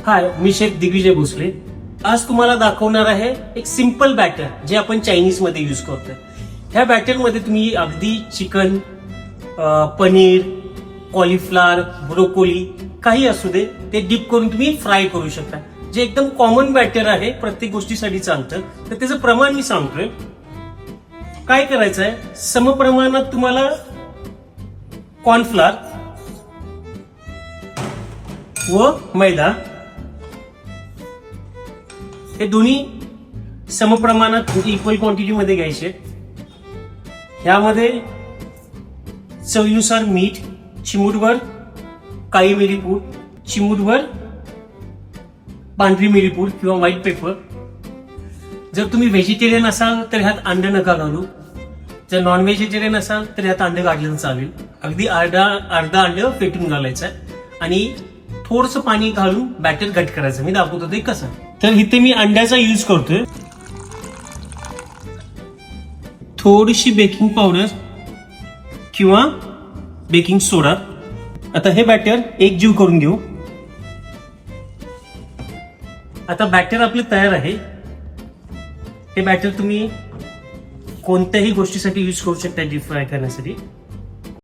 हाय, मी chef Digvijay Bhosale. आज तुम्हाला दाखवणार आहे एक सिंपल बॅटर जे आपण चायनीज मध्ये यूज करतोय. ह्या बॅटर मध्ये तुम्ही अगदी चिकन, पनीर, कॉलीफ्लावर, ब्रोकोली काही असू दे ते डीप करून तुम्ही फ्राय करू शकता. जे एकदम कॉमन बॅटर आहे, प्रत्येक गोष्टीसाठी चालतं. तर त्याचं प्रमाण मी सांगतोय. काय करायचं आहे, समप्रमाणात तुम्हाला कॉर्नफ्लॉर व मैदा हे दोन्ही समप्रमाणात इक्वल क्वांटिटी मध्ये घ्यायचे. यामध्ये चवीनुसार मीठ, चिमूटभर काळी मिरी पूड, चिमूटभर पांढरी मिरी पूड किंवा व्हाईट पेपर. जर तुम्ही व्हेजिटेरियन असाल तर ह्यात अंड नका घालू. जर नॉन व्हेजिटेरियन असाल तर ह्यात अंड घातलं चालेल. अगदी अर्धा अंड फेटून घालायचं आहे आणि थोडंसं पाणी घालून बॅटर घट करायचं. मी दाखवतो ते कसं. तर इथे मी अंड्याचा यूज करतोय. थोडीशी बेकिंग पावडर किंवा बेकिंग सोडा. आता हे बॅटर एकजीव करून घेऊ. आता बॅटर आपले तयार आहे. हे बॅटर तुम्ही कोणत्याही गोष्टीसाठी यूज करू शकता, डीप फ्राय करण्यासाठी.